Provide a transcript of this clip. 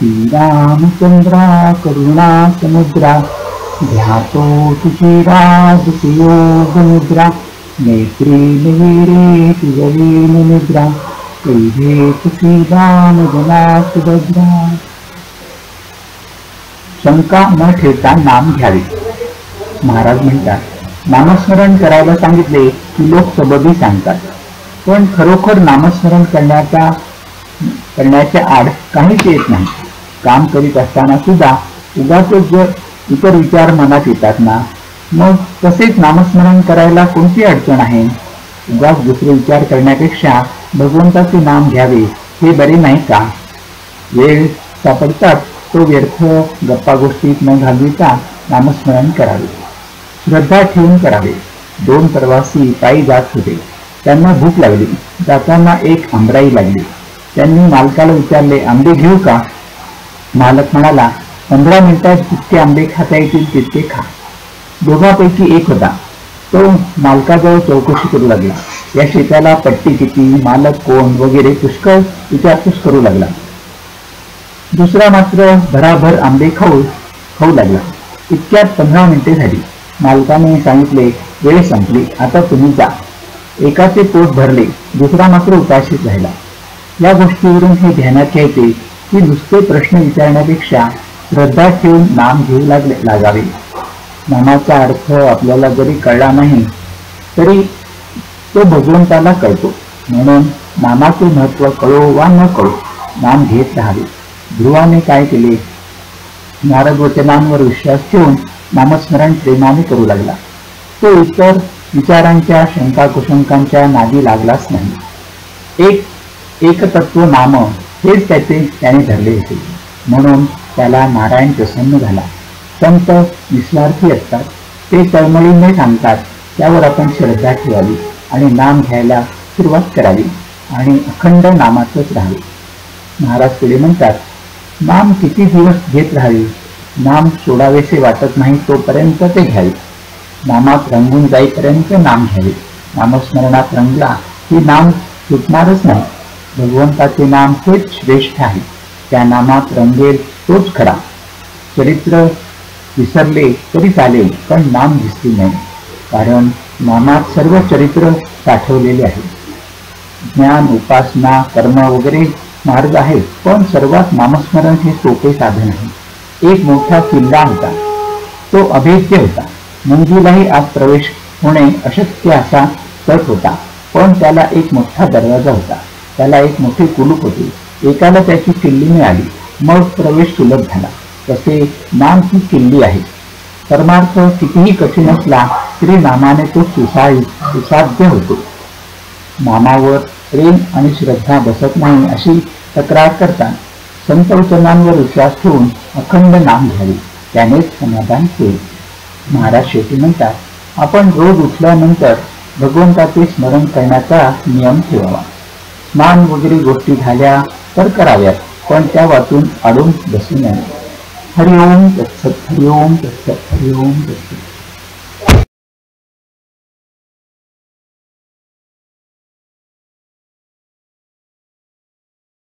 श्रीरामचंद्रा करुणा समुद्रा ध्यातो तुझी राजसी योग मुद्रा नेत्री निविरे तुझवीन निद्रा कैहे तुझी राम जना सुभद्रा. शंका न ठेवता नाम घ्यावे. महाराज म्हणतात नामस्मरण करायला सांगितले की लोक सबबी सांगतात, पण खरोखर नामस्मरण करण्याच्या आड काहीच येत नाही. काम करीत असताना सुद्धा उगाचच जर इतर विचार मनात येतात ना, मग तसेच नामस्मरण करायला कोणती अडचण आहे. उगाच दुसरे विचार करण्यापेक्षा भगवंताचे नाम घ्यावे हे बरे नाही का. वेळ सापडतात तो व्यर्थ गप्पा गोष्टीत न घालविता नामस्मरण करावे. श्रद्धा ठेवून करावे. 2 प्रवासी पायी जात होते. त्यांना भूक लागली. जाताना एक आंबराई लागली. त्यांनी मालकाला विचारले, आंबे घेऊ का. मालक म्हणाला, 15 मिनिटात जितके आंबे खाता येतील तितके खा. दोघांपैकी एक होता. तो मालकाजवळ चौकशी करू लागला. या शेताला पट्टी किती, मालक कोण वगैरे पुष्कळ विचारपूस करू लागला. दुसरा मात्र भराभर आंबे खाऊ लागला. इतक्यात 15 मिनिटे झाली. मालकाने सांगितले, वेळ संपली, आता तुम्ही जा. एकाचे पोट भरले, दुसरा मात्र उपाशीच राहिला. या गोष्टीवरून हे ध्यानात घ्यायचे की नुसते प्रश्न विचारण्यापेक्षा श्रद्धा ठेवून नाम घेऊ लागावे. नामाचा अर्थ आपल्याला जरी कळला नाही तरी तो भगवंताला कळतो. म्हणून नामाचे महत्व कळो वा न कळो नाम घेत राहावे. ध्रुवाने काय केले, नारद वचनांवर विश्वास ठेवून नामस्मरण प्रेमाने करू लागला. तो इतर विचारांच्या शंका कुशंकांच्या नादी लागलाच नाही. एकतत्व नाम हेच त्याने धरले होते. म्हणून त्याला नारायण प्रसन्न झाला. संत निस्वार्थी असतात. ते तळमळीने सांगतात, त्यावर आपण श्रद्धा ठेवावी आणि नाम घ्यायला सुरुवात करावी आणि अखंड नामातच राहावे. महाराज पुढे म्हणतात, नाम किती दिवस घेत राहावे. नाम सोडावेसे वाटत नाही तोपर्यंत ते घ्यावे. नामात रंगून जाईपर्यंत नाम घ्यावे. नामस्मरणात रंगला की नाम सुटणारच नाही. भगवंताचे नाम हेच श्रेष्ठ आहे. त्या नामात रंगेल तोच खरा. चरित्र विसरले तरी चालेल, पण नाम दिसले नाही. कारण नामात सर्व चरित्र साठवलेले आहे. ज्ञान, उपासना, कर्म वगैरे मार्ग आहेत, पण सर्वात नामस्मरण हे सोपे साधन आहे. एक मोठा किल्ला होता. तो अभेद्य होता. मुंगीलाही आत प्रवेश होणे अशक्य असा तट होता. पण त्याला एक मोठा दरवाजा होता. त्याला एक मोठे कुलूप होते. एकाला त्याची किल्ली मिळाली, मग प्रवेश सुलभ झाला. तसे नाम ही किल्ली आहे. परमार्थ कितीही कठीण असला तरी नामाने तो सुसाध्य होतो. नामावर प्रेम आणि श्रद्धा बसत नाही अशी तक्रार करतात. संत वचनांवर विश्वास ठेवून अखंड नाम घ्यावे, त्यानेच समाधान होईल. महाराज शेवटी म्हणतात, आपण रोज उठल्यानंतर भगवंताचे स्मरण करण्याचा नियम ठेवावा. स्नान वगैरे गोष्टी झाल्या तर कराव्यात, पण त्या वाचून अडून बसू नये. हरिओम तत्सत, हरिओम तत्सत, हरिओम तत्सत.